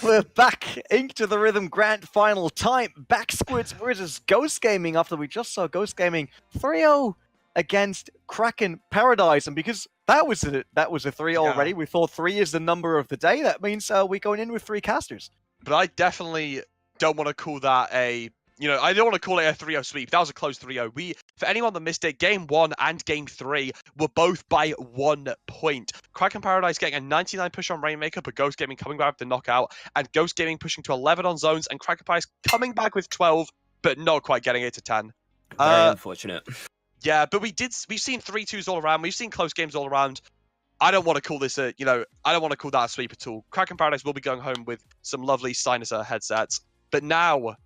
We're back into the Rhythm Grand Final time. Backsquids versus Ghost Gaming after we just saw Ghost Gaming 3-0 against Kraken Paradise. And because that was a 3 already, we thought 3 is the number of the day. That means we're going in with 3 casters. But I definitely don't want to call that I don't want to call it a 3-0 sweep. That was a close 3-0. For anyone that missed it, Game 1 and Game 3 were both by 1 point. Kraken Paradise getting a 99 push on Rainmaker, but Ghost Gaming coming back with the knockout, and Ghost Gaming pushing to 11 on zones, and Kraken Paradise coming back with 12, but not quite getting it to 10. Very unfortunate. Yeah, but we've seen 3-2s all around. We've seen close games all around. I don't want to call this I don't want to call that a sweep at all. Kraken Paradise will be going home with some lovely Sinuser headsets. But now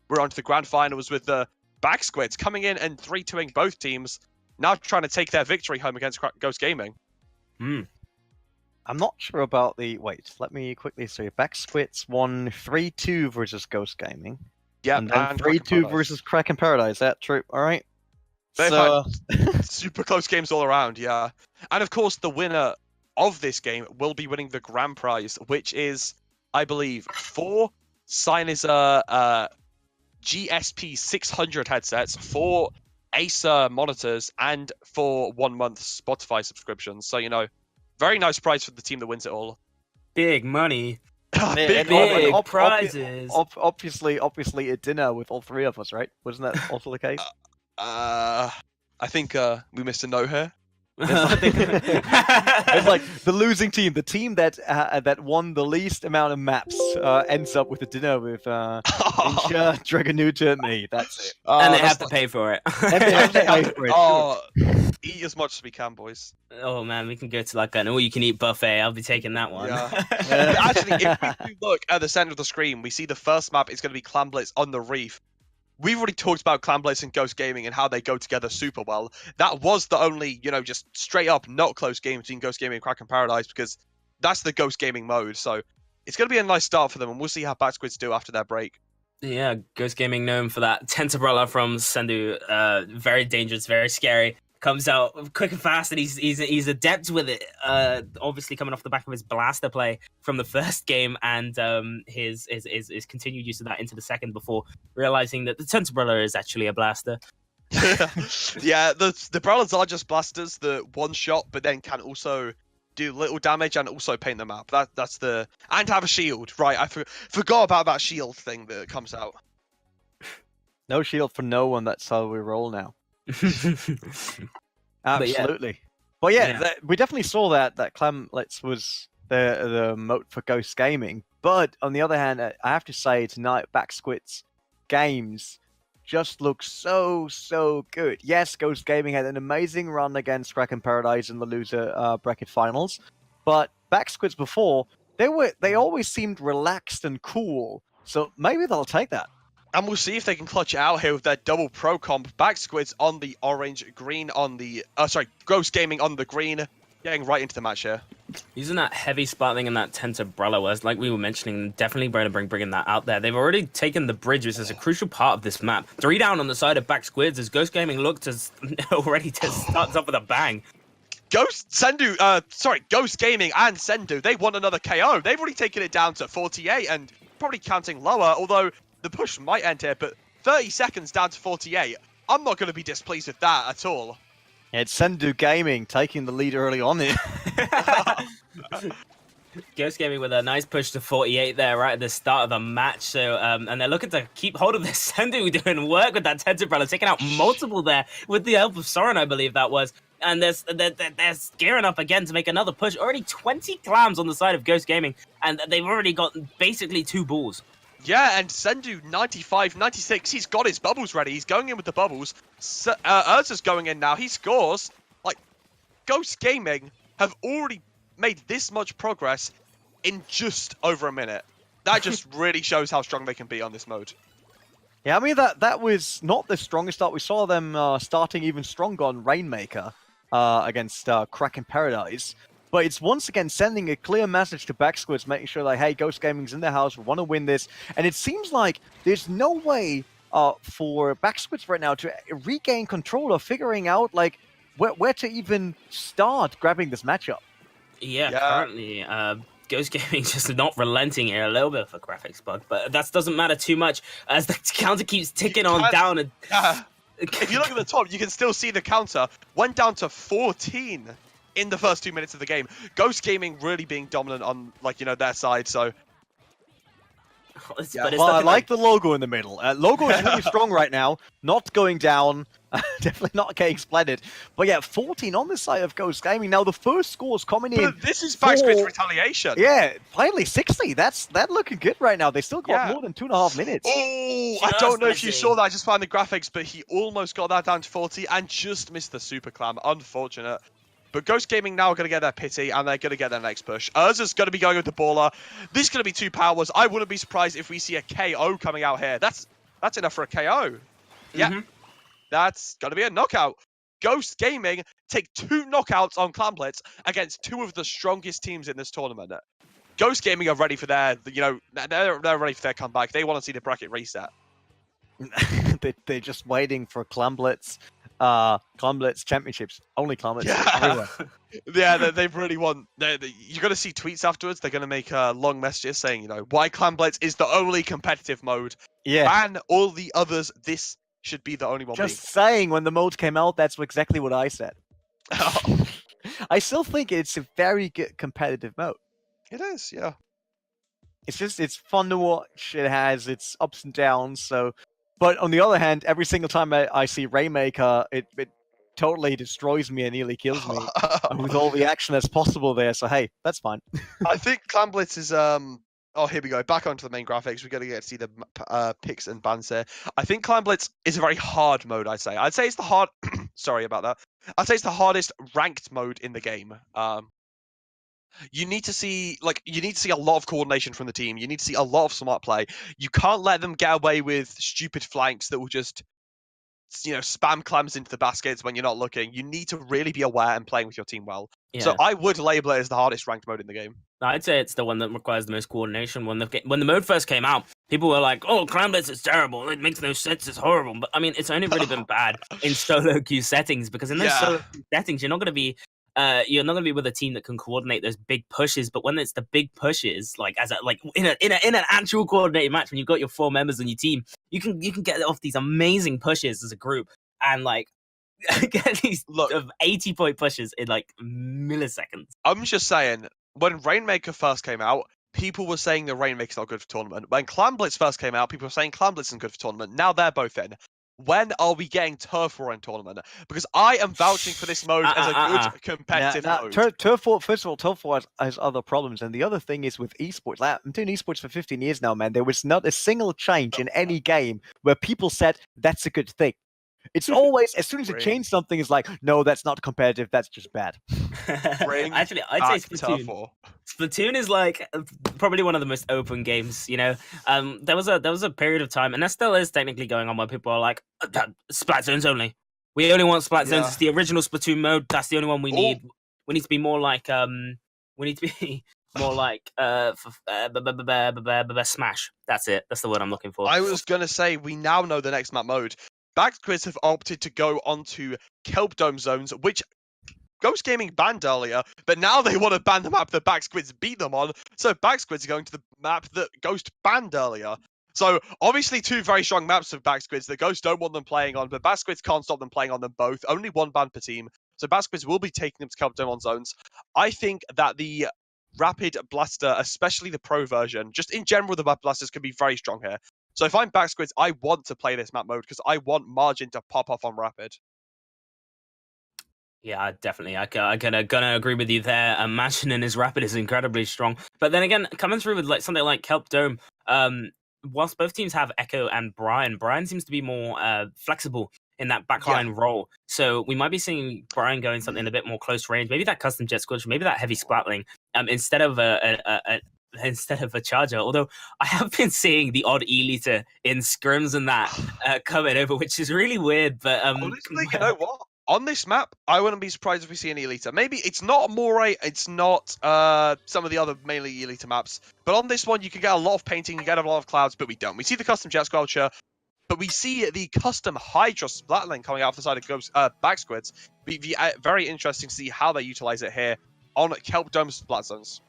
we're on to the grand finals with the Backsquids coming in and 3-2ing both teams, now trying to take their victory home against Ghost Gaming. I'm not sure about the... Wait, let me quickly see. Backsquids won 3-2 versus Ghost Gaming. Yeah, and then 3-2 versus Kraken Paradise. That true. All right. They've had super close games all around, yeah. And of course, the winner of this game will be winning the grand prize, which is, I believe, 4 Sinuser GSP 600 headsets, 4 Acer monitors, and 4 1-month Spotify subscriptions. So, very nice prize for the team that wins it all. Big money. Big prizes. Obviously a dinner with all 3 of us, right? Wasn't that also the case? I think we missed a note here. It's like the losing team, the team that won the least amount of maps, ends up with a dinner with Isha, Dragonuta, and me. That's it. And they have to pay for it. Eat as much as we can, boys. Oh man, we can go to like an all-you-can-eat buffet. I'll be taking that one. Yeah. Actually, if we do look at the center of the screen, we see the first map is going to be Clan Blitz on the Reef. We've already talked about Clan Blitz and Ghost Gaming and how they go together super well. That was the only, just straight up not close game between Ghost Gaming and Kraken Paradise, because that's the Ghost Gaming mode. So it's going to be a nice start for them, and we'll see how Backsquids do after their break. Yeah, Ghost Gaming known for that Tentabrella from Sendu. Very dangerous, very scary. Comes out quick and fast, and he's adept with it. Obviously coming off the back of his blaster play from the first game, and his continued use of that into the second before realizing that the Tentabrella is actually a blaster. Yeah, the Brawlers are just blasters that one shot, but then can also do little damage and also paint the map. That's and have a shield. Right, I forgot about that shield thing that comes out. No shield for no one. That's how we roll now. Absolutely. But yeah. We definitely saw that Clan Blitz was the moat for Ghost Gaming. But on the other hand, I have to say tonight, Backsquids games just look so good. Yes, Ghost Gaming had an amazing run against Kraken Paradise in the loser bracket finals, but Backsquids before they always seemed relaxed and cool. So maybe they'll take that. And we'll see if they can clutch it out here with their double pro comp. Backsquids on the orange, green on the... Ghost Gaming on the green. Getting right into the match here. Using that heavy sparkling and that Tentabrella was, like we were mentioning, definitely bringing that out there. They've already taken the bridge, which is a crucial part of this map. 3 down on the side of Backsquids as Ghost Gaming looked as already to start off with a bang. Ghost Gaming and Sendu, they want another KO. They've already taken it down to 48 and probably counting lower, although... The push might end here, but 30 seconds down to 48. I'm not going to be displeased with that at all. It's Sendu Gaming taking the lead early on here. Ghost Gaming with a nice push to 48 there right at the start of the match. So, and they're looking to keep hold of this. Sendu doing work with that Tentabrella, taking out multiple there with the help of Soren, I believe that was. And they're gearing up again to make another push. Already 20 clams on the side of Ghost Gaming, and they've already got basically 2 balls. Yeah, and Sendu 95, 96, he's got his bubbles ready. He's going in with the bubbles. Urza's going in now. He scores. Like, Ghost Gaming have already made this much progress in just over a minute. That just really shows how strong they can be on this mode. Yeah, I mean, that was not the strongest start. We saw them starting even stronger on Rainmaker against Kraken Paradise. But it's once again sending a clear message to Backsquids, making sure that, hey, Ghost Gaming's in their house, we want to win this. And it seems like there's no way for Backsquids right now to regain control of figuring out, like, where to even start grabbing this matchup. Yeah, currently, Ghost Gaming just not relenting here. A little bit of a graphics bug, but that doesn't matter too much as the counter keeps ticking on down. And if you look at the top, you can still see the counter went down to 14 in the first 2 minutes of the game. Ghost Gaming really being dominant on, like, you know, their side. So but Well, I like the logo in the middle. Logo is really strong right now. Not going down. Definitely not getting splattered. But yeah, 14 on the side of Ghost Gaming. Now the first score's coming in. But this is Backsquids retaliation. Yeah, finally 60. That's looking good right now. They still got more than 2.5 minutes. Oh, I don't know if you saw that. I just found the graphics, but he almost got that down to 40 and just missed the super clam. Unfortunate. But Ghost Gaming now are going to get their pity, and they're going to get their next push. Urza's going to be going with the baller. This is going to be 2 powers. I wouldn't be surprised if we see a KO coming out here. That's enough for a KO. Yeah, that's going to be a knockout. Ghost Gaming take 2 knockouts on Clamblitz against 2 of the strongest teams in this tournament. Ghost Gaming are ready for their, you know, they're ready for their comeback. They want to see the bracket reset. They're just waiting for Clamblitz championships. Only Clamblitz. Yeah, yeah, they really want. You're going to see tweets afterwards. They're going to make long messages saying, you know, why Clamblitz is the only competitive mode. Yeah. Ban all the others. This should be the only one. Just saying, when the mode came out, that's exactly what I said. I still think it's a very good competitive mode. It is, yeah. It's fun to watch. It has its ups and downs. So, but on the other hand, every single time I see Rainmaker, it totally destroys me and nearly kills me with all the action that's possible there. So hey, that's fine. I think Clamblitz is Oh, here we go. Back onto the main graphics. We're going to get to see the picks and bans here. I think Clamblitz is a very hard mode, I'd say. I'd say it's the hard... Sorry about that. I'd say it's the hardest ranked mode in the game. You need to see a lot of coordination from the team. You need to see a lot of smart play. You can't let them get away with stupid flanks that will just, you know, spam clams into the baskets when you're not looking. You need to really be aware and playing with your team well. Yeah. So I would label it as the hardest ranked mode in the game. I'd say it's the one that requires the most coordination. When the mode first came out, people were like, "Oh, Clamblitz is terrible. It makes no sense. It's horrible." But I mean, it's only really been bad in solo queue settings, because in those solo queue settings, you're not going to be with a team that can coordinate those big pushes. But when it's the big pushes, like in an actual coordinated match, when you've got your 4 members on your team, you can get off these amazing pushes as a group and like get these 80-point pushes in like milliseconds. I'm just saying, when Rainmaker first came out, people were saying the Rainmaker's not good for tournament. When Clamblitz first came out, people were saying Clamblitz isn't good for tournament. Now they're both in. When are we getting Turf War in tournament? Because I am vouching for this mode as a good competitive mode. Turf War, first of all, Turf War has other problems. And the other thing is with esports. Like, I'm doing esports for 15 years now, man. There was not a single change in any game where people said that's a good thing. It's always, as soon as you change something, it's like, no, that's not competitive, that's just bad. Actually, I'd say Splatoon. Splatoon is like probably one of the most open games, you know. There was a period of time, and that still is technically going on, where people are like, Splat Zones only. We only want Splat Zones. It's the original Splatoon mode. That's the only one we need. We need to be more like Smash. That's it. That's the word I'm looking for. I was gonna say, we now know the next map mode. Backsquids have opted to go onto Kelp Dome zones, which Ghost Gaming banned earlier, but now they want to ban the map that Backsquids beat them on. So Backsquids are going to the map that Ghost banned earlier. So obviously 2 very strong maps of Backsquids that Ghost don't want them playing on, but Backsquids can't stop them playing on them both. Only 1 ban per team. So Backsquids will be taking them to Kelp Dome on zones. I think that the Rapid Blaster, especially the Pro version, just in general, the Rapid Blasters can be very strong here. So if I'm Backsquids, I want to play this map mode because I want margin to pop off on Rapid. Yeah, definitely. I'm gonna agree with you there. Margin in his Rapid is incredibly strong. But then again, coming through with like something like Kelp Dome, whilst both teams have Echo and Brian seems to be more flexible in that backline role. So we might be seeing Brian going something a bit more close range. Maybe that custom jet squadron, maybe that heavy splatling, instead of a charger. Although I have been seeing the odd E-liter in scrims and that coming over, which is really weird. But honestly, you know what? On this map, I wouldn't be surprised if we see an E-liter. Maybe it's not Moray, it's not some of the other mainly E-liter maps. But on this one, you can get a lot of painting, you get a lot of clouds, but we don't. We see the custom jet squelcher, but we see the custom Hydra splatling coming out of the side of Backsquids. Be very interesting to see how they utilize it here on Kelp Dome Splat Zones.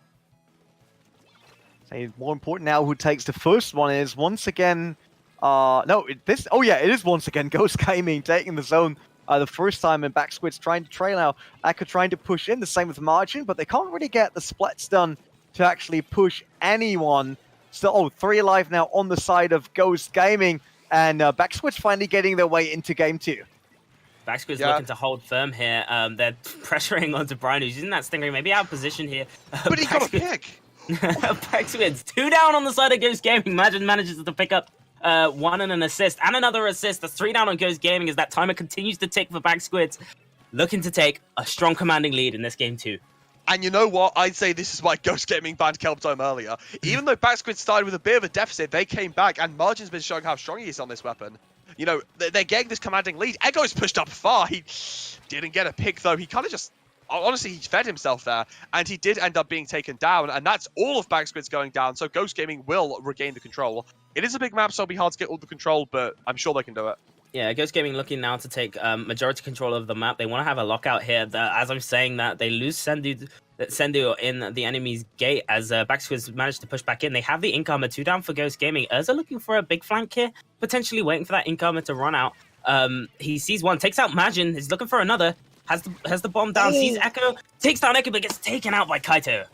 Say more important now who takes the first one is once again it is once again Ghost Gaming taking the zone the first time, and Backsquids trying to trail now. Echo trying to push in, the same with Margin, but they can't really get the splits done to actually push anyone. So 3 alive now on the side of Ghost Gaming, and Backsquids finally getting their way into game 2. Backsquids looking to hold firm here. They're pressuring onto Brian, who's using that Stingray, maybe out of position here. But he got a pick. Backsquids 2 down on the side of Ghost Gaming. Margin manages to pick up 1 and an assist, and another assist. That's 3 down on Ghost Gaming as that timer continues to tick for Backsquids, looking to take a strong commanding lead in this game 2. And you know what? I'd say this is why Ghost Gaming banned Kelptome earlier. Even though Backsquids started with a bit of a deficit, they came back, and Margin's been showing how strong he is on this weapon. You know, they're getting this commanding lead. Echo's pushed up far. He didn't get a pick, though. He kind of just... Honestly, he fed himself there, and he did end up being taken down, and that's all of Backsquids going down, so Ghost Gaming will regain the control. It is a big map, so it'll be hard to get all the control, but I'm sure they can do it. Yeah, Ghost Gaming looking now to take majority control of the map. They want to have a lockout here. As I'm saying that, they lose Sendu in the enemy's gate as Backsquids managed to push back in. They have the incomer 2 down for Ghost Gaming. Urza looking for a big flank here, potentially waiting for that incomer to run out. He sees one, takes out Majin. He's looking for another. Has the bomb down, sees Echo, takes down Echo, but gets taken out by Kaito.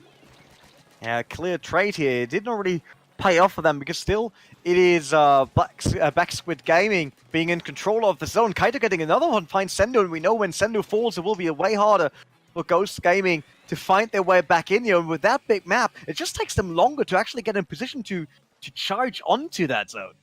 Yeah, clear trade here. It did not really pay off for them because still it is Backsquid Gaming being in control of the zone. Kaito getting another one, finds Sendo, and we know when Sendo falls, it will be way harder for Ghost Gaming to find their way back in here. And with that big map, it just takes them longer to actually get in position to charge onto that zone.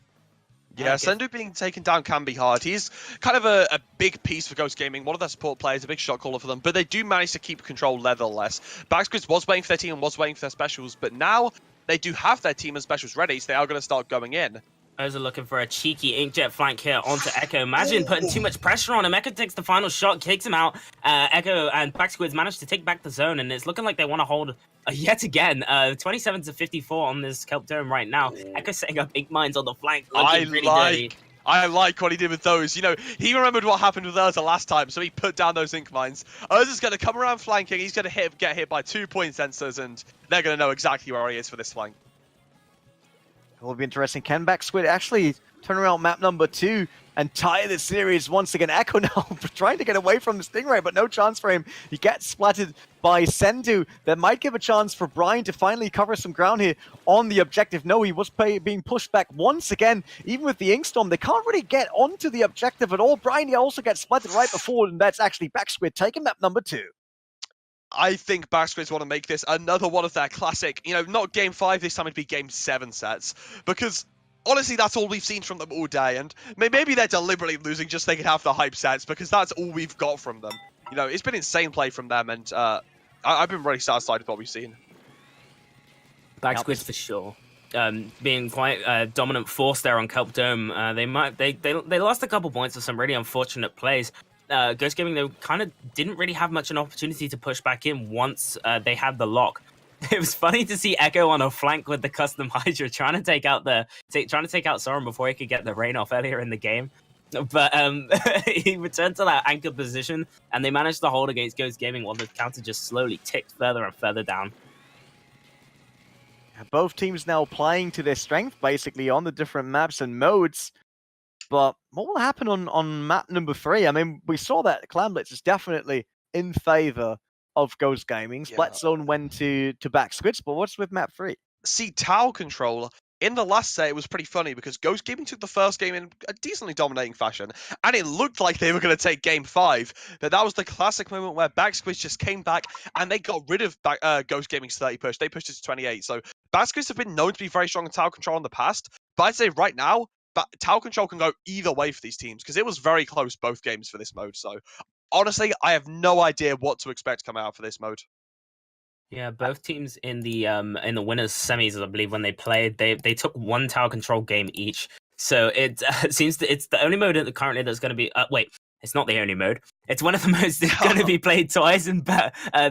Yeah, Sendu being taken down can be hard. He's kind of a big piece for Ghost Gaming, one of their support players, a big shot caller for them, but they do manage to keep control nevertheless. Backsquids was waiting for their team and was waiting for their specials, but now they do have their team and specials ready, so they are going to start going in. Those are looking for a cheeky inkjet flank here onto Echo. Imagine putting too much pressure on him. Echo takes the final shot, kicks him out. Echo and Backsquids managed to take back the zone, and it's looking like they want to hold yet again. 27 to 54 on this Kelp Dome right now. Echo setting up ink mines on the flank. I like what he did with those. You know, he remembered what happened with Urza last time, so he put down those ink mines. Urza's going to come around flanking. He's going to get hit by 2-point sensors, and they're going to know exactly where he is for this flank. It will be interesting. Can Backsquid actually turn around map number 2 and tie the series once again? Echo now trying to get away from the Stingray, but no chance for him. He gets splattered by Sendu. That might give a chance for Brian to finally cover some ground here on the objective. No, he was being pushed back once again. Even with the Inkstorm, they can't really get onto the objective at all. Brian also gets splattered right before, and that's actually Backsquid taking map number 2. I think Backsquids want to make this another one of their classic, you know, not game 5 this time, it'd be game 7 sets. Because, honestly, that's all we've seen from them all day. And maybe they're deliberately losing just so they can have the hype sets, because that's all we've got from them. You know, it's been insane play from them, and I've been really satisfied with what we've seen. Backsquids for sure. Being quite a dominant force there on Kelp Dome. They lost a couple points with some really unfortunate plays. Ghost Gaming, though, kind of didn't really have much an opportunity to push back in once they had the lock. It was funny to see Echo on a flank with the custom Hydra trying to take out Soren before he could get the rain off earlier in the game. But he returned to that anchor position, and they managed to hold against Ghost Gaming while the counter just slowly ticked further and further down. Both teams now playing to their strength, basically, on the different maps and modes. But what will happen on map number 3? I mean, we saw that Clan Blitz is definitely in favor of Ghost Gaming. Split Zone went to Backsquids, but what's with map 3? See, Tower Control, in the last set, it was pretty funny because Ghost Gaming took the first game in a decently dominating fashion, and it looked like they were going to take game 5. But that was the classic moment where Backsquids just came back and they got rid of Ghost Gaming's 30 push. They pushed it to 28. So Backsquids have been known to be very strong in Tower Control in the past, but I'd say right now, Tower Control can go either way for these teams because it was very close both games for this mode. So honestly, I have no idea what to expect coming out for this mode. Yeah, both teams in the winners semis, I believe, when they played, they took 1 Tower Control game each. So it seems that it's the only mode currently that's going to be. Wait, it's not the only mode. It's one of the modes that's going to be played twice in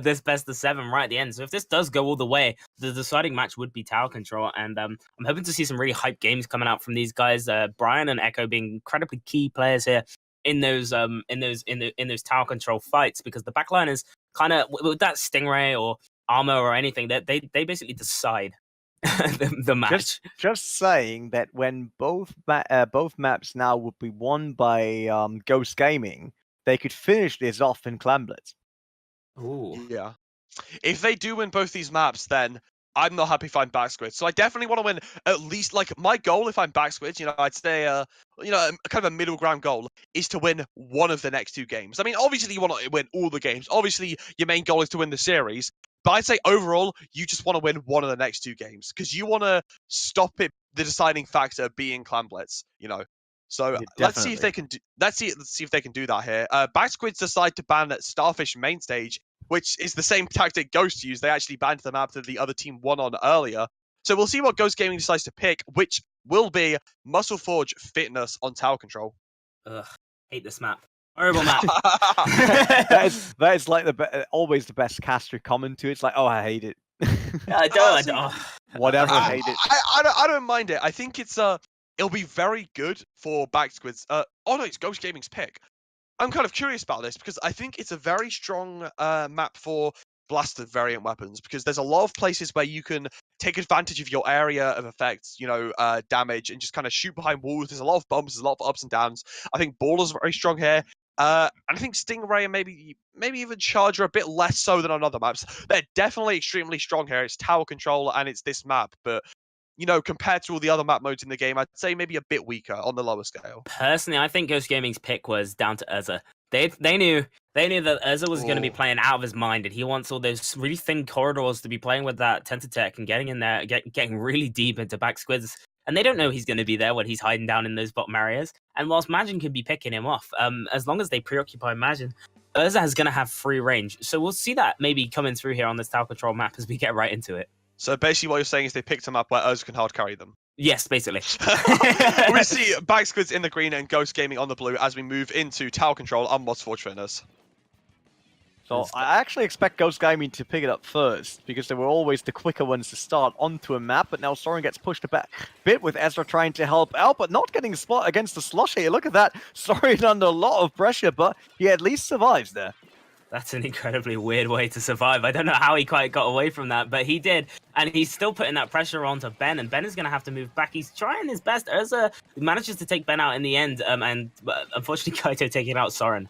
this best of 7 right at the end. So if this does go all the way, the deciding match would be Tower Control, and I'm hoping to see some really hype games coming out from these guys. Brian and Echo being incredibly key players here in those Tower Control fights, because the backline is kind of with that Stingray or armor or anything that they basically decide the match. Just saying that when both maps now would be won by Ghost Gaming, they could finish this off in Clamblitz. Ooh. Yeah. If they do win both these maps, then I'm not happy if I'm Backsquids. So I definitely want to win at least, like, my goal if I'm Backsquids, I'd say, kind of a middle ground goal is to win one of the next 2 games. I mean, obviously you want to win all the games. Obviously your main goal is to win the series. But I'd say overall, you just want to win one of the next 2 games because you want to stop the deciding factor being Clamblitz, So Yeah, let's see if definitely. they can do. Let's see if they can do that here. Backsquids decide to ban Starfish main stage, which is the same tactic Ghost used. They actually banned the map that the other team won on earlier. So we'll see what Ghost Gaming decides to pick, which will be Muscle Forge Fitness on tower control. Ugh, hate this map. Horrible map. that is like always the best caster comment to it. It's like, oh, I hate it. I don't. Whatever, I hate it. I don't mind it. I think it'll be very good for Backsquids. Oh no, it's Ghost Gaming's pick. I'm kind of curious about this because I think it's a very strong map for blaster variant weapons because there's a lot of places where you can take advantage of your area of effects, damage, and just kind of shoot behind walls. There's a lot of bumps, there's a lot of ups and downs. I think Baller's very strong here. And I think Stingray and maybe even Charger a bit less so than on other maps. They're definitely extremely strong here. It's tower control and it's this map, but compared to all the other map modes in the game, I'd say maybe a bit weaker on the lower scale. Personally, I think Ghost Gaming's pick was down to Urza. They knew that Urza was going to be playing out of his mind, and he wants all those really thin corridors to be playing with that Tentatek and getting in there, getting really deep into Backsquids. And they don't know he's going to be there when he's hiding down in those bottom areas. And whilst Majin could be picking him off, as long as they preoccupy Majin, Urza is going to have free range. So we'll see that maybe coming through here on this tower control map as we get right into it. So basically what you're saying is they picked a map where Urza can hard carry them. Yes, basically. We see Backsquids in the green and Ghost Gaming on the blue as we move into tower control on Mods Forge Fitness. So I actually expect Ghost Gaming to pick it up first because they were always the quicker ones to start onto a map, but now Soren gets pushed a bit with Ezra trying to help out, but not getting spot against the Slushy. Look at that. Soren under a lot of pressure, but he at least survives there. That's an incredibly weird way to survive. I don't know how he quite got away from that, but he did. And he's still putting that pressure onto Ben, and Ben is going to have to move back. He's trying his best. Urza manages to take Ben out in the end, and unfortunately Kaito taking out Soren.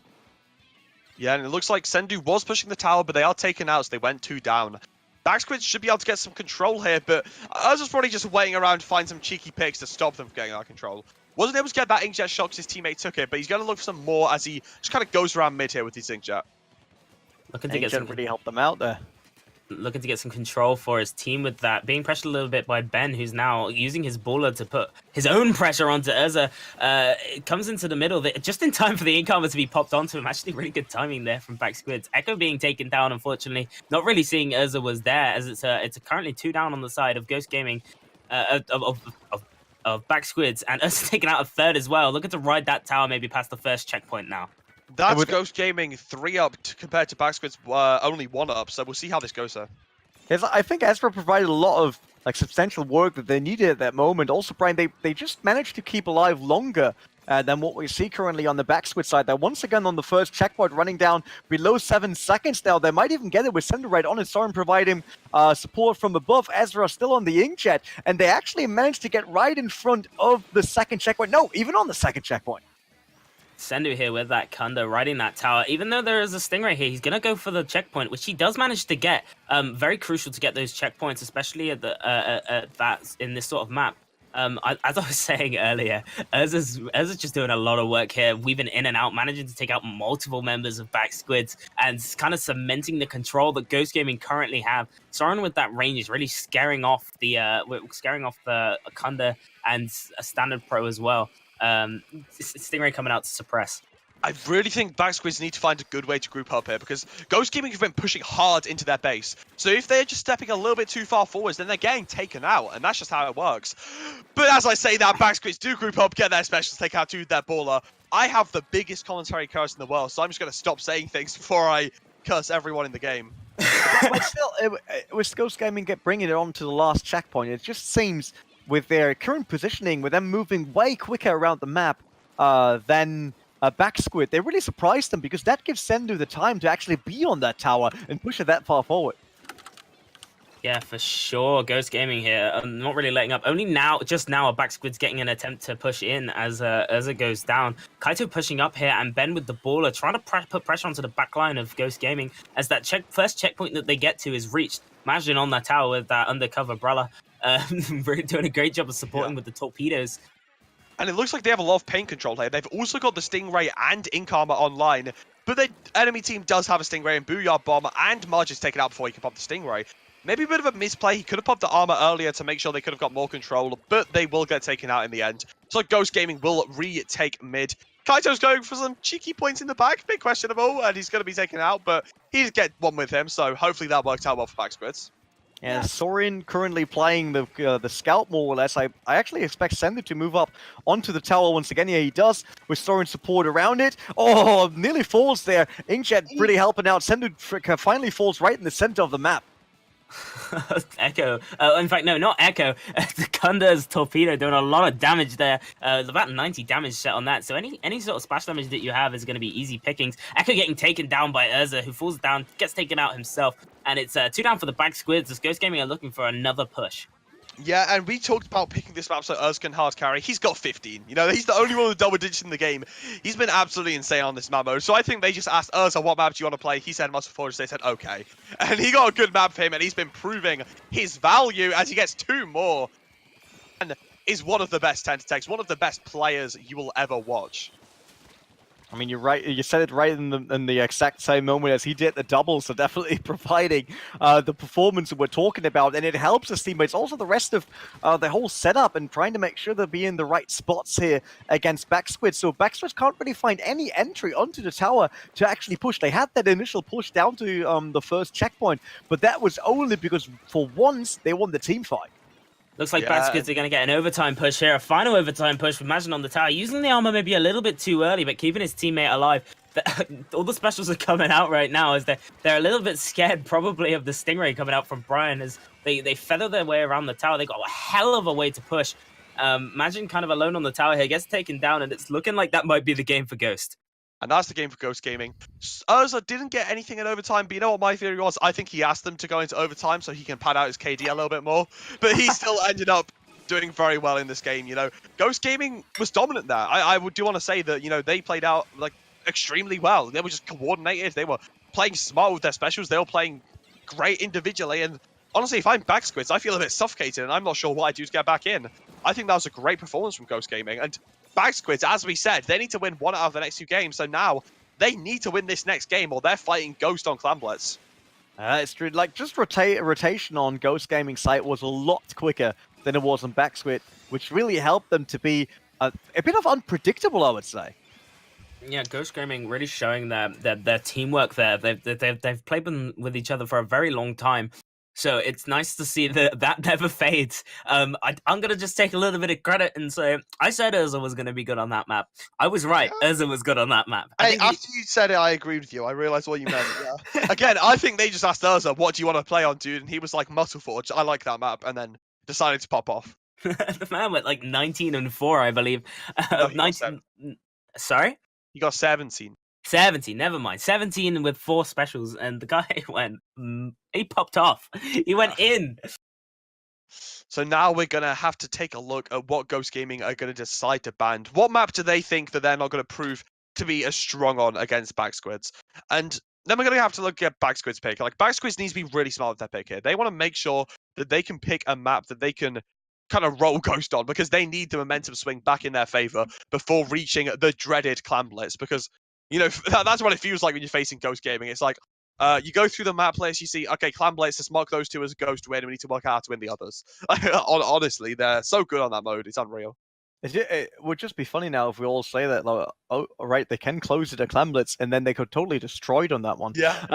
Yeah, and it looks like Sendu was pushing the tower, but they are taken out, so they went 2 down. Backsquids should be able to get some control here, but Urza's probably just waiting around to find some cheeky picks to stop them from getting out control. Wasn't able to get that Inkjet shot because his teammate took it, but he's going to look for some more as he just kind of goes around mid here with his Inkjet. Looking to get some, really help them out there. Looking to get some control for his team with that. Being pressured a little bit by Ben, who's now using his baller to put his own pressure onto Urza. It comes into the middle, just in time for the incomer to be popped onto him. Actually, really good timing there from Backsquids. Echo being taken down, unfortunately. Not really seeing Urza was there, as it's currently 2 down on the side of Ghost Gaming, of Backsquids, and Urza taking out a 3rd as well. Looking to ride that tower maybe past the first checkpoint now. That's Ghost Gaming 3 up compared to Backsquids only 1 up, so we'll see how this goes there. Yes, I think Ezra provided a lot of substantial work that they needed at that moment. Also, Brian, they just managed to keep alive longer than what we see currently on the Backsquid side. They're once again on the first checkpoint, running down below 7 seconds now. They might even get it with Sender right on it. Soren providing support from above. Ezra still on the Inkjet, and they actually managed to get right in front of the second checkpoint. No, even on the second checkpoint. Sendu here with that Kunda riding that tower. Even though there is a Stingray here, he's going to go for the checkpoint, which he does manage to get. Very crucial to get those checkpoints, especially at that in this sort of map. As I was saying earlier, Urza's just doing a lot of work here, weaving in and out, managing to take out multiple members of Backsquids, and kind of cementing the control that Ghost Gaming currently have. Soren with that range is really scaring off the Kunda and a standard pro as well. Stingray coming out to suppress. I really think Backsquids need to find a good way to group up here because Ghost Gaming have been pushing hard into their base. So if they're just stepping a little bit too far forwards, then they're getting taken out, and that's just how it works. But as I say that, Backsquids do group up, get their specials, take out to their baller. I have the biggest commentary curse in the world, so I'm just going to stop saying things before I curse everyone in the game. But still, with Ghost Gaming bringing it on to the last checkpoint, it just seems with their current positioning, with them moving way quicker around the map than Backsquid, they really surprised them because that gives Sendu the time to actually be on that tower and push it that far forward. Yeah, for sure. Ghost Gaming here. Not really letting up. Only now, just now, Backsquids getting an attempt to push in as it goes down. Kaito pushing up here, and Ben with the baller trying to put pressure onto the back line of Ghost Gaming as that first checkpoint that they get to is reached. Imagine on that tower with that undercover Brella. Really doing a great job of supporting with the torpedoes. And it looks like they have a lot of paint control here. They've also got the Stingray and Inkama online, but the enemy team does have a Stingray and Booyah Bomb, and Marge is taken out before he can pop the Stingray. Maybe a bit of a misplay. He could have popped the armor earlier to make sure they could have got more control, but they will get taken out in the end. So Ghost Gaming will retake mid. Kaito's going for some cheeky points in the back, bit questionable, and he's going to be taken out, but he's get one with him, so hopefully that worked out well for Backsquids. Yeah, Sorin currently playing the scout more or less. I actually expect Sender to move up onto the tower once again. Yeah, he does, with Sorin support around it. Oh, nearly falls there. Inkjet really helping out. Sender finally falls right in the center of the map. Echo. In fact, no, not Echo. Kunda's torpedo doing a lot of damage there. About 90 damage set on that. So any sort of splash damage that you have is going to be easy pickings. Echo getting taken down by Urza, who falls down, gets taken out himself. And it's 2 down for the Backsquids as Ghost Gaming are looking for another push. Yeah, and we talked about picking this map so Urza can hard carry. He's got 15. You know, he's the only one with double digits in the game. He's been absolutely insane on this map mode. So I think they just asked Urza, what map do you want to play? He said Muscle Forge. They said, okay. And he got a good map for him, and he's been proving his value as he gets 2 more. And is one of the best 10 to techs, one of the best players you will ever watch. I mean, you're right. You said it right in the exact same moment as he did the double. So definitely providing the performance that we're talking about, and it helps his teammates. Also, the rest of the whole setup and trying to make sure they're be in the right spots here against Backsquids. So Backsquids can't really find any entry onto the tower to actually push. They had that initial push down to the first checkpoint, but that was only because for once they won the team fight. Looks like Backsquids are going to get an overtime push here, a final overtime push with Majin on the tower, using the armor maybe a little bit too early, but keeping his teammate alive. All the specials are coming out right now as they're a little bit scared probably of the Stingray coming out from Brian as they feather their way around the tower. They got a hell of a way to push. Majin kind of alone on the tower here, gets taken down, and it's looking like that might be the game for Ghost. And that's the game for Ghost Gaming. Urza didn't get anything in overtime, but you know what my theory was? I think he asked them to go into overtime so he can pad out his KD a little bit more. But he still ended up doing very well in this game, you know. Ghost Gaming was dominant there. I do want to say that, you know, they played out, like, extremely well. They were just coordinated. They were playing smart with their specials. They were playing great individually. And honestly, if I'm Backsquids, I feel a bit suffocated, and I'm not sure what I do to get back in. I think that was a great performance from Ghost Gaming. And Backsquids, as we said, they need to win 1 out of the next 2 games. So now they need to win this next game, or they're fighting Ghost on Clamblitz. It's true. Like, just rotation on Ghost Gaming site was a lot quicker than it was on Backsquid, which really helped them to be a bit of unpredictable, I would say. Yeah, Ghost Gaming really showing their teamwork there. They've played with each other for a very long time. So it's nice to see that never fades. I'm going to just take a little bit of credit and say, I said Urza was going to be good on that map. I was right. Yeah. Urza was good on that map. After you said it, I agreed with you. I realized what you meant. Yeah. Again, I think they just asked Urza, what do you want to play on, dude? And he was like, Muscle Forge. I like that map. And then decided to pop off. The man went like 19-4, I believe. No, 19. Sorry? He got 17. 17, never mind. 17 with 4 specials, and the guy went, he popped off. He went in. So now we're going to have to take a look at what Ghost Gaming are going to decide to ban. What map do they think that they're not going to prove to be as strong on against Backsquids? And then we're going to have to look at Backsquids' pick. Like, Backsquids needs to be really smart with their pick here. They want to make sure that they can pick a map that they can kind of roll Ghost on, because they need the momentum swing back in their favor before reaching the dreaded Clamblitz, because you know, that's what it feels like when you're facing Ghost Gaming. It's like, you go through the map list, you see, okay, Clamblitz, let's mark those 2 as Ghost win, and we need to work out how to win the others. Honestly, they're so good on that mode. It's unreal. It would just be funny now if we all say that, like, oh, right, they can close it at Clamblitz, and then they could totally destroy it on that one. Yeah.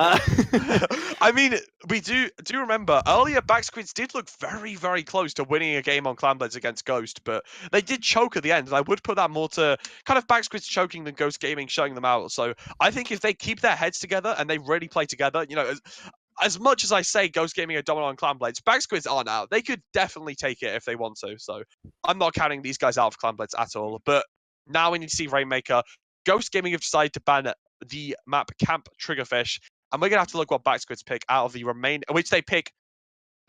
I mean, we do remember earlier Backsquids did look very, very close to winning a game on Clamblitz against Ghost, but they did choke at the end, and I would put that more to kind of Backsquids choking than Ghost Gaming shutting them out. So I think if they keep their heads together and they really play together, you know, as much as I say Ghost Gaming are dominant on Clamblitz, Backsquids aren't out. They could definitely take it if they want to. So I'm not counting these guys out of Clamblitz at all. But now we need to see Rainmaker. Ghost Gaming have decided to ban the map Camp Triggerfish. And we're going to have to look what Backsquids pick out of the remaining, which they pick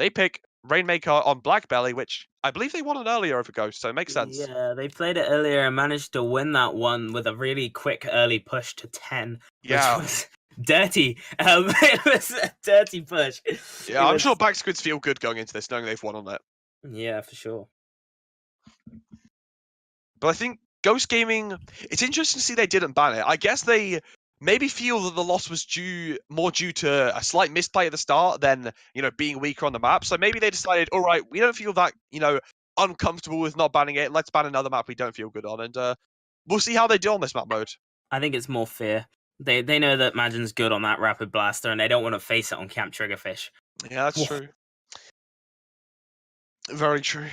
they pick Rainmaker on Black Belly, which I believe they won an earlier over Ghost, so it makes sense. Yeah, they played it earlier and managed to win that one with a really quick early push to 10, Yeah. which was dirty. It was a dirty push. Yeah, I'm sure Backsquids feel good going into this, knowing they've won on it. Yeah, for sure. But I think Ghost Gaming, it's interesting to see they didn't ban it. I guess they maybe feel that the loss was more due to a slight misplay at the start than, being weaker on the map. So maybe they decided, all right, we don't feel that, uncomfortable with not banning it. Let's ban another map we don't feel good on. And we'll see how they do on this map mode. I think it's more fear. They know that Majin's good on that Rapid Blaster, and they don't want to face it on Camp Triggerfish. Yeah, that's true. Very true.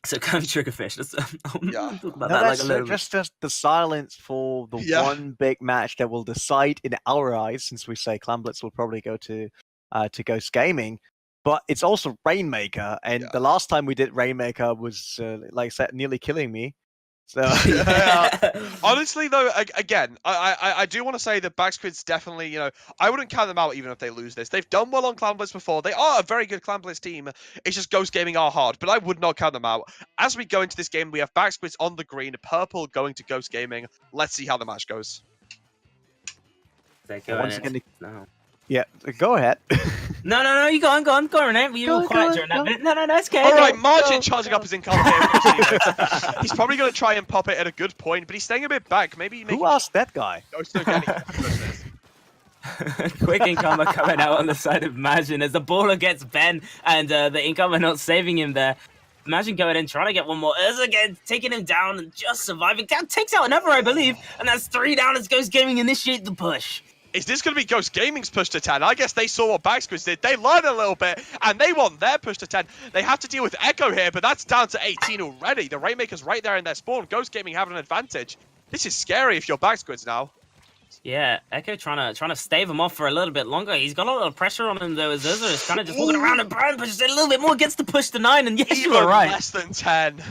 So Camp Triggerfish. Yeah. Talk about No, that that's like a little bit. just the silence for the one big match that will decide in our eyes, since we say Clan Blitz will probably go to Ghost Gaming. But it's also Rainmaker, and the last time we did Rainmaker was, like I said, nearly killing me. So honestly, though, again, I do want to say that Backsquids definitely, I wouldn't count them out even if they lose this. They've done well on Clan Blitz before. They are a very good Clan Blitz team. It's just Ghost Gaming are hard, but I would not count them out. As we go into this game, we have Backsquids on the green, purple going to Ghost Gaming. Let's see how the match goes. They're going no. Yeah, go ahead. No, you go on, Renee. You were quiet during that bit. No, it's okay. All right, Margin charging up his income here. He's probably going to try and pop it at a good point, but he's staying a bit back. Maybe Who asked that guy? Quick incomer coming out on the side of Majin as the baller gets Ben, and the incomer not saving him there. Imagine going in, trying to get one more. Urza again, taking him down and just surviving. Down takes out another, I believe, and that's 3 down as Ghost Gaming initiate the push. Is this going to be Ghost Gaming's push to 10? I guess they saw what Backsquids did. They learned a little bit, and they want their push to 10. They have to deal with Echo here, but that's down to 18 already. The Rainmaker's right there in their spawn. Ghost Gaming have an advantage. This is scary if you're Backsquids now. Yeah, Echo trying to stave him off for a little bit longer. He's got a lot of pressure on him though. As Urza is kind of just walking around and Brian pushes it a little bit more, gets the push to 9, and yes, you were right. Less than 10.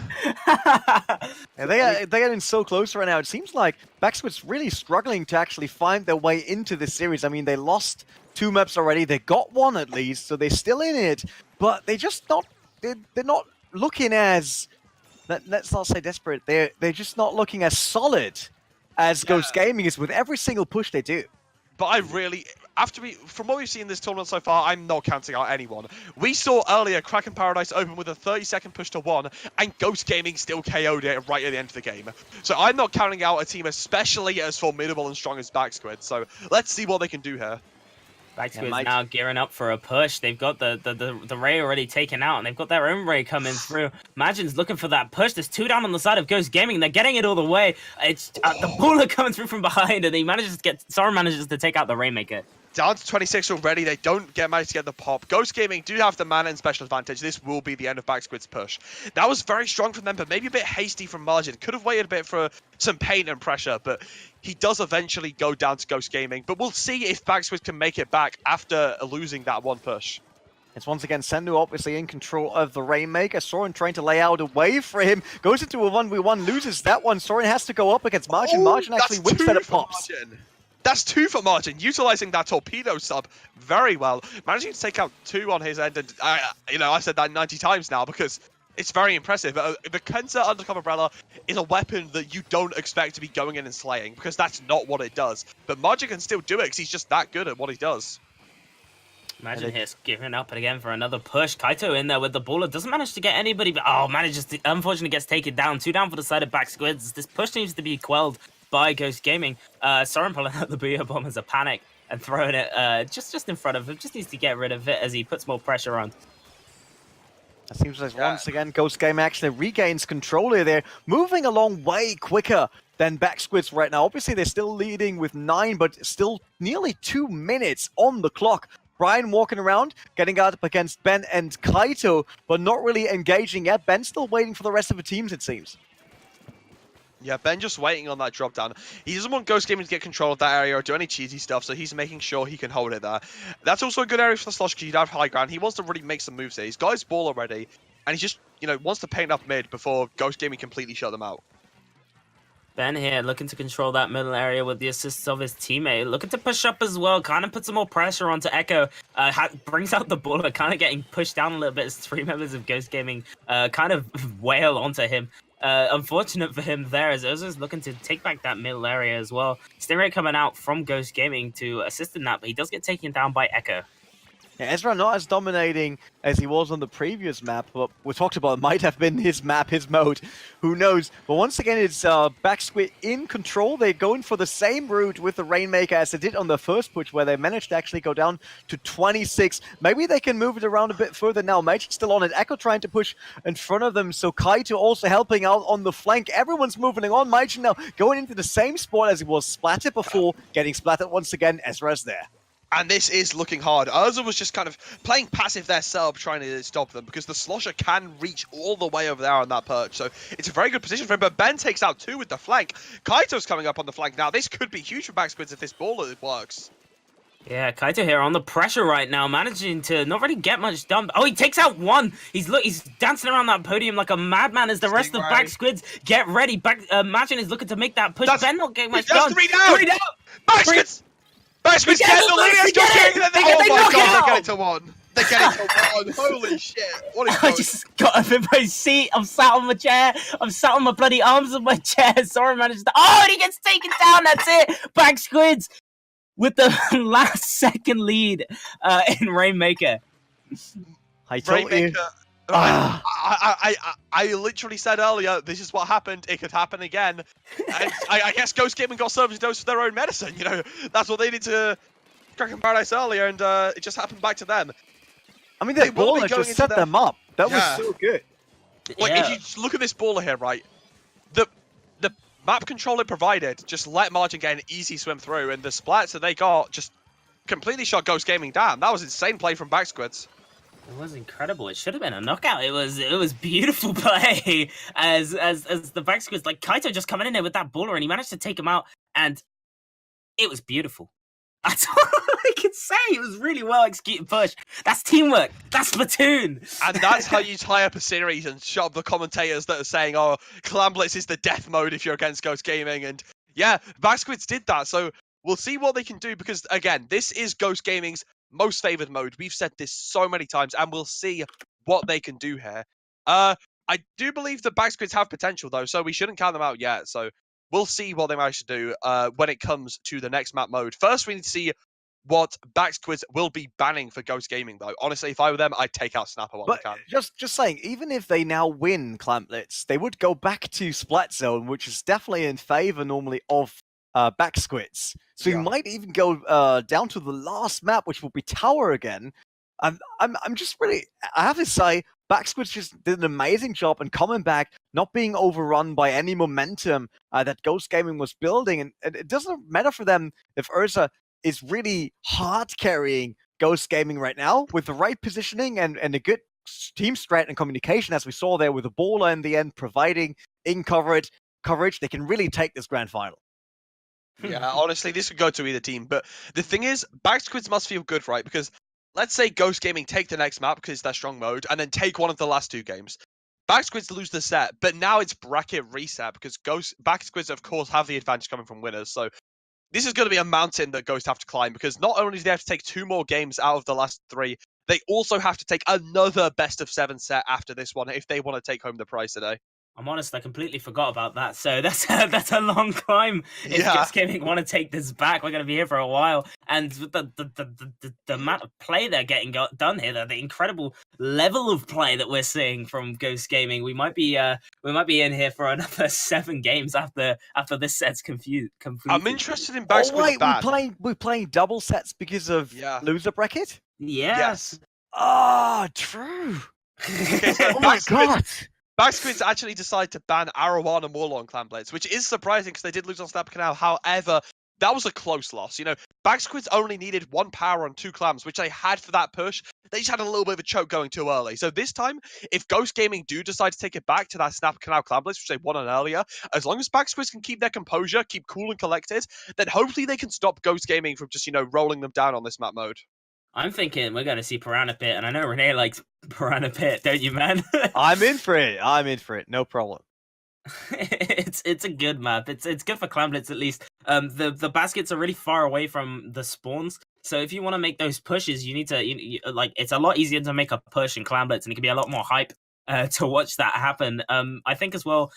They're getting so close right now. It seems like Backsquids really struggling to actually find their way into this series. I mean, they lost 2 maps already. They got 1 at least, so they're still in it. But they're just not. They're not looking as. Let's not say desperate. They're just not looking as solid as Ghost Gaming is with every single push they do. But from what we've seen in this tournament so far, I'm not counting out anyone. We saw earlier Kraken Paradise open with a 30-second push to 1, and Ghost Gaming still KO'd it right at the end of the game. So I'm not counting out a team especially as formidable and strong as Backsquid. So let's see what they can do here. Backsquids now gearing up for a push. They've got the Ray already taken out, and they've got their own Ray coming through. Majin's looking for that push. There's 2 down on the side of Ghost Gaming. They're getting it all the way. It's the baller coming through from behind, and Soren manages to take out the Rainmaker. Down to 26 already. They don't manage to get the pop. Ghost Gaming do have the mana and special advantage. This will be the end of Backsquid's push. That was very strong from them, but maybe a bit hasty from Margin. Could have waited a bit for some pain and pressure, but he does eventually go down to Ghost Gaming. But we'll see if Backsquid can make it back after losing that 1 push. It's once again Sendu obviously in control of the Rainmaker. Soren trying to lay out a way for him. Goes into a 1v1, loses that one. Soren has to go up against Margin. Margin actually whips that it pops. Margin. That's 2 for Margin, utilizing that torpedo sub very well. Managing to take out 2 on his end, and I said that 90 times now because it's very impressive. The Kenta Undercover Umbrella is a weapon that you don't expect to be going in and slaying because that's not what it does. But Margin can still do it because he's just that good at what he does. Imagine he's giving up again for another push. Kaito in there with the baller. Doesn't manage to get anybody, but manages to, unfortunately gets taken down. 2 down for the side of Backsquids. This push needs to be quelled by Ghost Gaming. Soren pulling out the Booyah Bomb as a panic and throwing it just in front of him. Just needs to get rid of it as he puts more pressure on. It seems like once again Ghost Gaming actually regains control here. They're moving along way quicker than Backsquids right now. Obviously they're still leading with 9, but still nearly 2 minutes on the clock. Brian walking around, getting out up against Ben and Kaito, but not really engaging yet. Ben still waiting for the rest of the teams, it seems. Yeah, Ben just waiting on that drop down. He doesn't want Ghost Gaming to get control of that area or do any cheesy stuff, so he's making sure he can hold it there. That's also a good area for the Slosh because he'd have high ground. He wants to really make some moves here. He's got his ball already, and he just, wants to paint up mid before Ghost Gaming completely shut them out. Ben here looking to control that middle area with the assists of his teammate. Looking to push up as well, kind of put some more pressure onto Echo. Brings out the baller, kind of getting pushed down a little bit as 3 members of Ghost Gaming kind of wail onto him. Unfortunate for him there, as Ozo's looking to take back that middle area as well. Stingray coming out from Ghost Gaming to assist in that, but he does get taken down by Echo. Yeah, Ezra not as dominating as he was on the previous map, but we talked about it might have been his map, his mode, who knows. But once again, it's Backsquid in control. They're going for the same route with the Rainmaker as they did on the first push, where they managed to actually go down to 26. Maybe they can move it around a bit further now. Magic's still on it. Echo trying to push in front of them, so Kaito also helping out on the flank. Everyone's moving on. Magic now going into the same spot as he was splattered before, getting splattered once again. Ezra's there. And this is looking hard. Urza was just kind of playing passive there, sub, trying to stop them, because the Slosher can reach all the way over there on that perch. So it's a very good position for him, but Ben takes out 2 with the flank. Kaito's coming up on the flank now. This could be huge for Backsquids if this ball works. Yeah, Kaito here on the pressure right now, managing to not really get much done. Oh, he takes out 1. He's dancing around that podium like a madman as the rest of Backsquids get ready. Imagine is looking to make that push. Ben not getting much done. 3 down! 3 down! Backsquids! Backsquids get the lead! Let's go! Oh my god, they get it to 1. They get it to 1. Holy shit. What is I just got up in my seat. I'm sat on my chair. I'm sat on my bloody arms of my chair. Sorry, managed to... Oh, and he gets taken down. That's it. Backsquids with the last second lead in Rainmaker. I told you. I literally said earlier, this is what happened. It could happen again. And I guess Ghost Gaming got served a dose of their own medicine. You know, that's what they did to Kraken Paradise earlier, and it just happened back to them. I mean, that baller just set them up. That was so good. Like, if you just look at this baller here, right? The map control it provided just let Margin get an easy swim through, and the splats that they got just completely shot Ghost Gaming down. That was insane play from Backsquids. It was incredible. It should have been a knockout. It was beautiful play as the Backsquids, like Kaito just coming in there with that baller, and he managed to take him out, and it was beautiful. That's all I can say. It was really well executed push. That's teamwork. That's platoon. And that's how you tie up a series and shut up the commentators that are saying, oh, Clan Blitz is the death mode if you're against Ghost Gaming. And yeah, Backsquids did that. So we'll see what they can do, because again, this is Ghost Gaming's most favored mode. We've said this so many times, and we'll see what they can do here. I do believe the Backsquids have potential though, so we shouldn't count them out yet. So we'll see what they manage to do when it comes to the next map mode. First, we need to see what Backsquids will be banning for Ghost Gaming, though. Honestly, if I were them, I'd take out Snapper while I can. Just saying, even if they now win Clan Blitz, they would go back to Splat Zone, which is definitely in favor normally of Backsquids. So you might even go down to the last map, which will be Tower again. I'm just really, I have to say, Backsquids just did an amazing job in coming back, not being overrun by any momentum that Ghost Gaming was building. And it doesn't matter for them if Urza is really hard carrying Ghost Gaming right now with the right positioning and a good team strat and communication, as we saw there with the baller in the end, providing in coverage. They can really take this grand final. Yeah, honestly, this could go to either team. But the thing is, Backsquids must feel good, right? Because let's say Ghost Gaming take the next map because it's their strong mode, and then take one of the last 2 games. Backsquids lose the set, but now it's bracket reset because Backsquids, of course, have the advantage coming from winners. So this is going to be a mountain that Ghost have to climb, because not only do they have to take 2 more games out of the last 3, they also have to take another best of 7 set after this one if they want to take home the prize today. I'm honest, I completely forgot about that. So that's a long climb. If Ghost Gaming want to take this back, we're going to be here for a while. And the amount of play they're getting done here, the incredible level of play that we're seeing from Ghost Gaming, we might be in here for another 7 games after this set's completed. I'm interested in Backsquids. Oh wait, we're playing double sets because of loser bracket. Yes. Ah, true. Okay, so oh my god. Backsquids actually decided to ban Arawan and Warlord on Clan Blitz, which is surprising because they did lose on Snap Canal. However, that was a close loss. You know, Backsquids only needed 1 power on 2 clams, which they had for that push. They just had a little bit of a choke going too early. So this time, if Ghost Gaming do decide to take it back to that Snap Canal Clan Blitz, which they won on earlier, as long as Backsquids can keep their composure, keep cool and collected, then hopefully they can stop Ghost Gaming from just, rolling them down on this map mode. I'm thinking we're going to see Piranha Pit, and I know Renee likes Piranha Pit, don't you, man? I'm in for it. No problem. It's a good map. It's good for Clamblitz at least. The baskets are really far away from the spawns, so if you want to make those pushes, you need to like it's a lot easier to make a push in Clamblitz, and it can be a lot more hype to watch that happen. I think as well.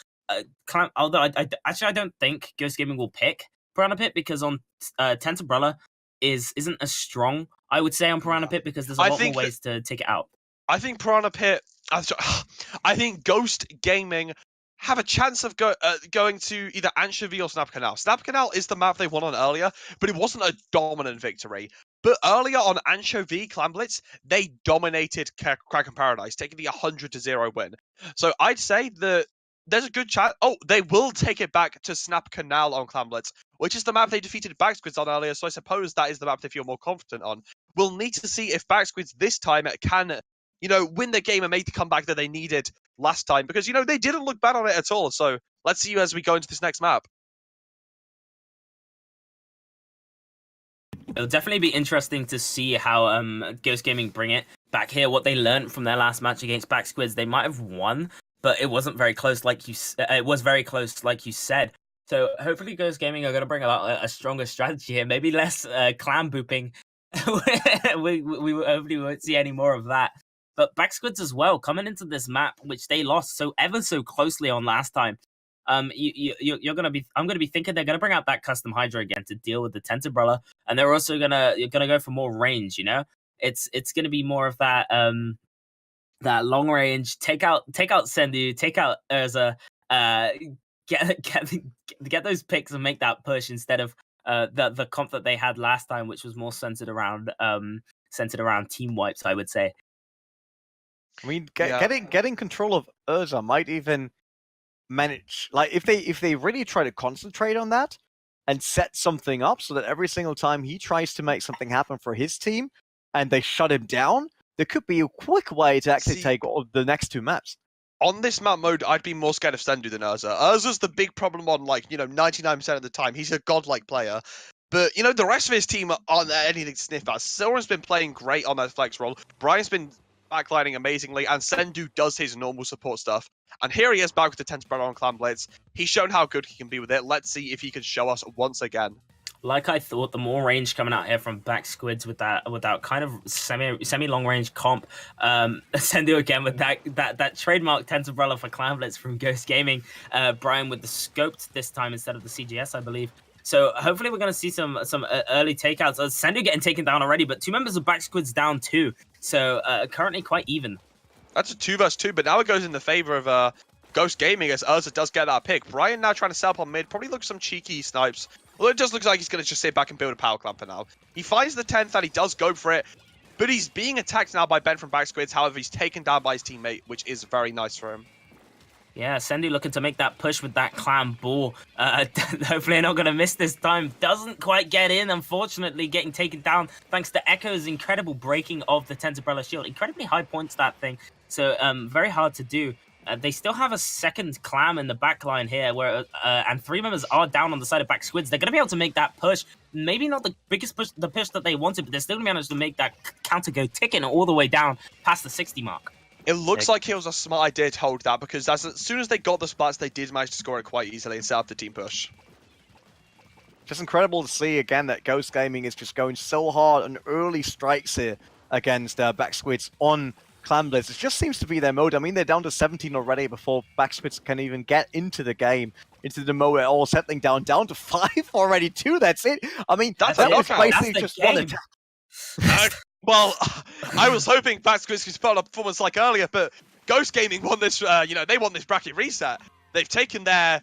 Although actually I don't think Ghost Gaming will pick Piranha Pit because on Tent Umbrella isn't as strong. I would say on Piranha Pit because there's a lot more ways to take it out. I think Piranha Pit. I think Ghost Gaming have a chance of going to either Anchovy or Snap Canal. Snap Canal is the map they won on earlier, but it wasn't a dominant victory. But earlier on Anchovy Clamblitz, they dominated Kraken Paradise, taking the 100-0 win. So I'd say that there's a good chance. Oh, they will take it back to Snap Canal on Clamblitz, which is the map they defeated Backsquids on earlier. So I suppose that is the map they feel more confident on. We'll need to see if Backsquids this time can, win the game and make the comeback that they needed last time. Because, they didn't look bad on it at all. So let's see as we go into this next map. It'll definitely be interesting to see how Ghost Gaming bring it back here. What they learned from their last match against Backsquids, they might have won, but it wasn't very close, it was very close, like you said. So hopefully, Ghost Gaming are going to bring a stronger strategy here. Maybe less clan booping. we hopefully won't see any more of that. But Backsquids as well, coming into this map, which they lost ever so closely on last time. You're gonna be. I'm gonna be thinking they're gonna bring out that custom Hydra again to deal with the Tent Umbrella, and they're also gonna go for more range. It's gonna be more of that that long range. Take out Sendu, take out Urza, get those picks and make that push instead of the comp that they had last time, which was more centered around team wipes, I would say. I mean, getting control of Urza might even manage, like if they really try to concentrate on that and set something up so that every single time he tries to make something happen for his team and they shut him down, there could be a quick way to actually take all the next two maps. On this map mode, I'd be more scared of Sendu than Urza. Urza's the big problem on 99% of the time. He's a godlike player. But, the rest of his team aren't anything to sniff at. Silver's been playing great on that flex role. Brian's been backlining amazingly, and Sendu does his normal support stuff. And here he is back with the 10th Umbrella on Clamblitz. He's shown how good he can be with it. Let's see if he can show us once again. Like I thought, the more range coming out here from Backsquids with that kind of semi long range comp, Sendu again with that trademark 10th Umbrella for Clamblitz from Ghost Gaming. Brian with the scoped this time instead of the CGS, I believe. So hopefully we're going to see some early takeouts. Sendu getting taken down already, but two members of Backsquids down too. So currently quite even. That's a 2 vs 2, but now it goes in the favor of Ghost Gaming as Urza does get that pick. Brian now trying to set up on mid, probably looks some cheeky snipes. Although it just looks like he's going to just sit back and build a power clamp for now. He finds the 10th and he does go for it, but he's being attacked now by Ben from Backsquids. However, he's taken down by his teammate, which is very nice for him. Yeah, Sendu looking to make that push with that clam ball. Hopefully they're not going to miss this time. Doesn't quite get in, unfortunately, getting taken down thanks to Echo's incredible breaking of the 10th Umbrella shield. Incredibly high points, that thing. So very hard to do. They still have a second clam in the back line here, where and 3 members are down on the side of Backsquids. They're going to be able to make that push. Maybe not the biggest push, the push that they wanted, but they're still going to manage to make that counter go ticking all the way down past the 60 mark. It looks like it was a smart idea to hold that, because as soon as they got the spots, they did manage to score it quite easily and set up the team push. Just incredible to see again that Ghost Gaming is just going so hard on early strikes here against Backsquids on Clamblitz. It just seems to be their mode. I mean, they're down to 17 already before Backsquids can even get into the game, into the mode all settling down to 5 already too. That's it. I mean, that was basically just one attack. Well, I was hoping Backsquids could put up a performance like earlier, but Ghost Gaming won this, they won this bracket reset. They've taken their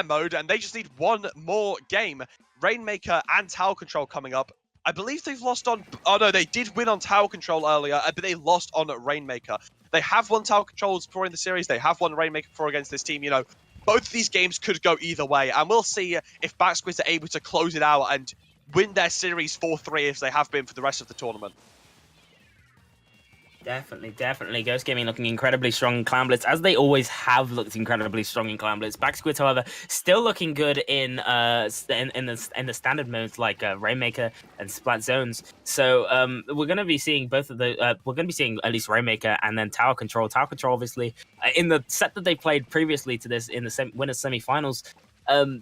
mode, and they just need one more game. Rainmaker and Tower Control coming up. I believe they've lost on... Oh, no, they did win on Tower Control earlier, but they lost on Rainmaker. They have won Tower Controls before in the series. They have won Rainmaker before against this team. Both of these games could go either way, and we'll see if Backsquids are able to close it out and win their series 4-3 as they have been for the rest of the tournament. Definitely. Ghost Gaming looking incredibly strong in Clown Blitz, as they always have looked incredibly strong in Clown Blitz. Backsquids, however, still looking good in the standard modes like Rainmaker and Splat Zones. So we're going to be seeing both of the. We're going to be seeing at least Rainmaker and then Tower Control. Tower Control, obviously, in the set that they played previously to this in the winners semifinals.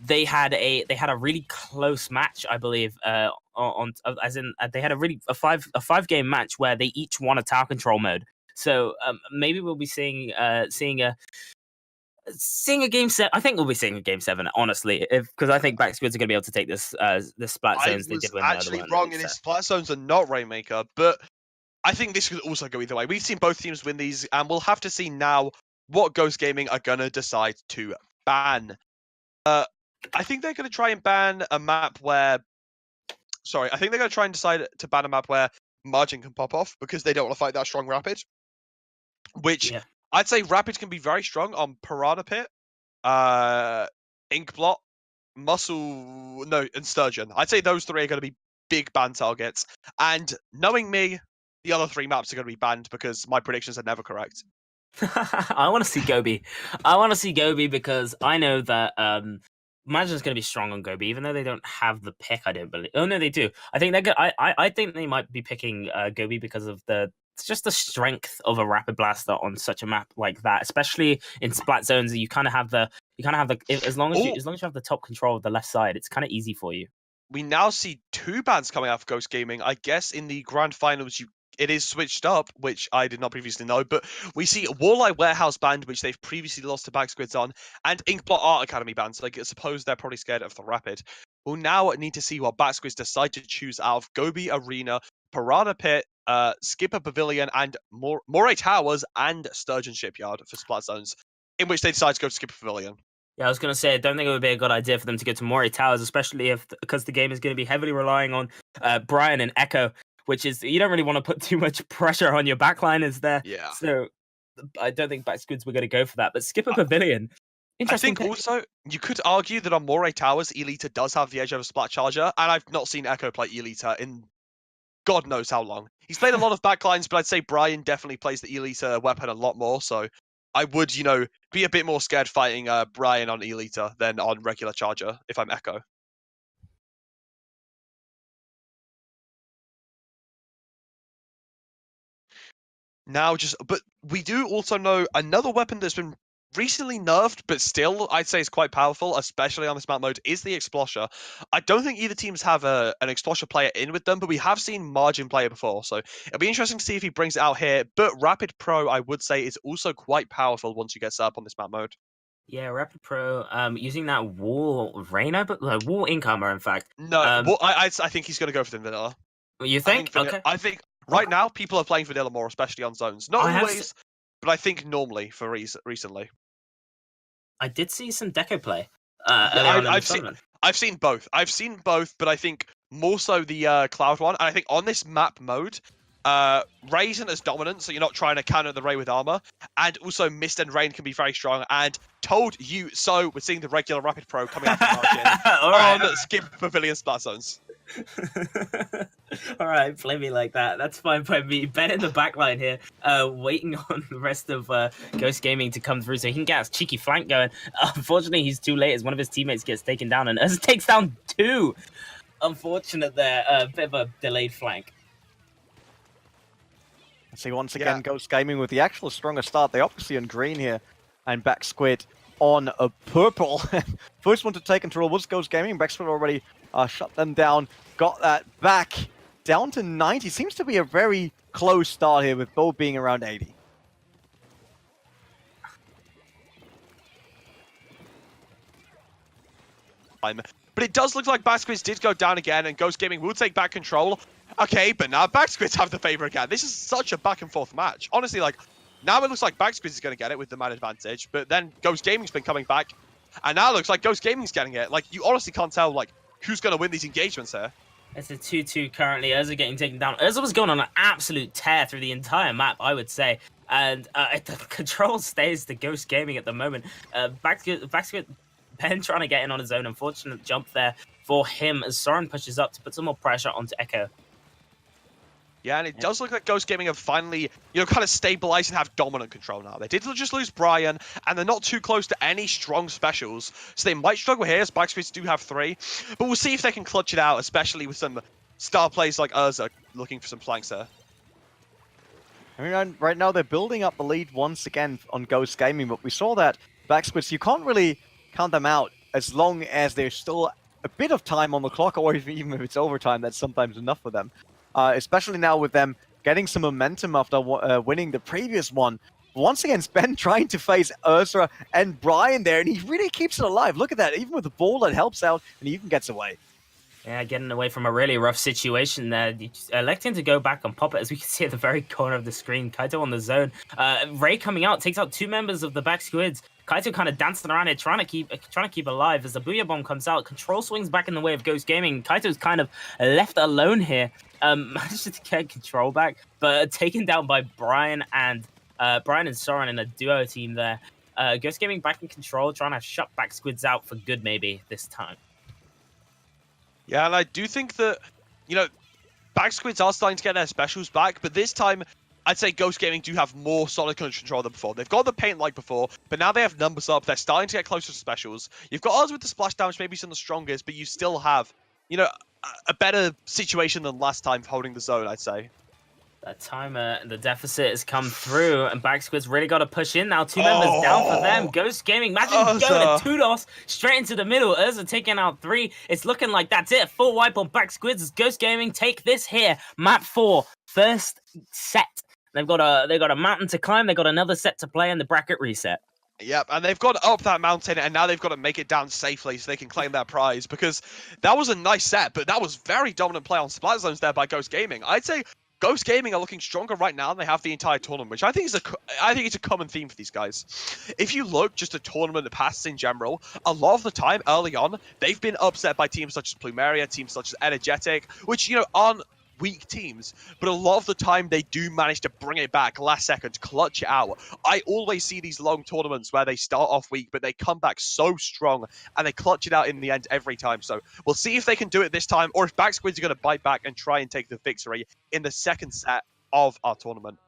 They had a really close match, I believe. They had a 5-game match where they each won a tower control mode. So maybe we'll be seeing a game set. I think we'll be seeing a game 7, honestly, because I think Backsquids are going to be able to take this splat zones. I was actually wrong in his splat zones and not Rainmaker, but I think this could also go either way. We've seen both teams win these, and we'll have to see now what Ghost Gaming are going to decide to ban. I think they're going to try and ban a map where... Sorry, I think they're going to try and decide to ban a map where Margin can pop off because they don't want to fight that strong Rapid. Which, I'd say Rapid can be very strong on Piranha Pit, Inkblot, and Sturgeon. I'd say those 3 are going to be big ban targets. And knowing me, the other 3 maps are going to be banned because my predictions are never correct. I want to see Gobi. I want to see Gobi because I know that Margin's going to be strong on Gobi, even though they don't have the pick. I don't believe. Oh no, they do. I think they're good. I think they might be picking Gobi because of the strength of a Rapid Blaster on such a map like that, especially in splat zones. You kind of have the as long as you have the top control of the left side, it's kind of easy for you. We now see 2 bans coming out for Ghost Gaming. I guess in the grand finals it is switched up, which I did not previously know, but we see Walleye Warehouse banned, which they've previously lost to Backsquids on, and Inkblot Art Academy banned, so I suppose they're probably scared of the Rapid. We'll now need to see what Backsquids decide to choose out of Gobi Arena, Piranha Pit, Skipper Pavilion, and Moray Towers and Sturgeon Shipyard for splat zones, in which they decide to go to Skipper Pavilion. Yeah, I was going to say, I don't think it would be a good idea for them to go to Moray Towers, especially because the game is going to be heavily relying on Brian and Echo, which is, you don't really want to put too much pressure on your backliners there. Yeah. So I don't think Backsquids were going to go for that. But Skipper Pavilion, interesting. I think also, you could argue that on Moray Towers, Elita does have the edge of a Splat Charger, and I've not seen Echo play Elita in God knows how long. He's played a lot of backlines, but I'd say Brian definitely plays the Elita weapon a lot more, so I would, be a bit more scared fighting Brian on Elita than on regular Charger, if I'm Echo. But we do also know another weapon that's been recently nerfed, but still I'd say is quite powerful, especially on this map mode, is the Explosher. I don't think either teams have an Explosher player in with them, but we have seen Margin play it before, so it'll be interesting to see if he brings it out here. But Rapid Pro, I would say, is also quite powerful once you get set up on this map mode. Yeah, Rapid Pro, using that wall Reyna, but wall incomer, in fact. No, I think he's going to go for the vanilla. You think? Okay. I think right now people are playing vanilla more, especially on zones. Not always, but I think normally for recently. I did see some deco play. I've seen both. But I think more so the Cloud one. And I think on this map mode, Ray isn't as dominant, so you're not trying to counter the Ray with armor. And also Mist and Rain can be very strong. And told you so, we're seeing the regular Rapid Pro coming out from Margin on Skip Pavilion Splat Zones. All right, play me like that. That's fine by me. Ben in the backline here, waiting on the rest of Ghost Gaming to come through so he can get his cheeky flank going. Unfortunately, he's too late as one of his teammates gets taken down, and Urza takes down 2. Unfortunate there, a bit of a delayed flank. See, once again, Ghost Gaming with the actual stronger start. They obviously on green here, and Backsquid on a purple. First one to take control was Ghost Gaming. Backsquid already shut them down, got that back down to 90. Seems to be a very close start here with both being around 80. But it does look like Backsquids did go down again, and Ghost Gaming will take back control. Okay, but now Backsquids have the favor again. This is such a back and forth match. Honestly, now it looks like Backsquids is going to get it with the man advantage, but then Ghost Gaming's been coming back, and now it looks like Ghost Gaming's getting it. You honestly can't tell, who's going to win these engagements here. It's a 2-2 currently. Urza getting taken down. Urza was going on an absolute tear through the entire map, I would say. And the control stays to Ghost Gaming at the moment. Backsquid Ben trying to get in on his own. Unfortunate jump there for him as Soren pushes up to put some more pressure onto Echo. Yeah, and it does look like Ghost Gaming have finally, kind of stabilized and have dominant control now. They did just lose Brian, and they're not too close to any strong specials, so they might struggle here, as Backsquids do have 3. But we'll see if they can clutch it out, especially with some star players like Urza looking for some flanks there. I mean, right now they're building up the lead once again on Ghost Gaming, but we saw that Backsquids, you can't really count them out as long as there's still a bit of time on the clock, or even if it's overtime, that's sometimes enough for them. Especially now with them getting some momentum after winning the previous one. Once again, Ben trying to face Ursa and Brian there, and he really keeps it alive. Look at that, even with the ball that helps out, and he even gets away. Yeah, getting away from a really rough situation there. Electing to go back and pop it, as we can see at the very corner of the screen. Kaito on the zone. Ray coming out, takes out 2 members of the Backsquids. Kaito kind of dancing around it, trying to keep alive. As the Booyah Bomb comes out, Control swings back in the way of Ghost Gaming. Kaito's kind of left alone here. Managed to get Control back, but taken down by Brian and Soren in a duo team there. Ghost Gaming back in control, trying to shut Backsquids out for good maybe this time. Yeah, and I do think that, Backsquids are starting to get their specials back, but this time, I'd say Ghost Gaming do have more solid control than before. They've got the paint like before, but now they have numbers up. They're starting to get closer to specials. You've got us with the splash damage, maybe some of the strongest, but you still have, a better situation than last time holding the zone, I'd say. That time, the deficit has come through, and Backsquids really got to push in now. 2 members down for them. Ghost Gaming, imagine going to 2 DOS straight into the middle. Urza taking out 3. It's looking like that's it. Full wipe on Backsquids as Ghost Gaming take this here. Map 4, first set. They've got a mountain to climb. They've got another set to play in the bracket reset. Yep, and they've got up that mountain, and now they've got to make it down safely so they can claim their prize, because that was a nice set, but that was very dominant play on Splat Zones there by Ghost Gaming. I'd say Ghost Gaming are looking stronger right now than they have the entire tournament, which I think it's a common theme for these guys. If you look just at tournament passes in general, a lot of the time early on, they've been upset by teams such as Plumeria, teams such as Energetic, which, aren't weak teams, but a lot of the time they do manage to bring it back last second, clutch it out. I always see these long tournaments where they start off weak, but they come back so strong and they clutch it out in the end every time. So we'll see if they can do it this time, or if Backsquids are going to bite back and try and take the victory in the second set of our tournament.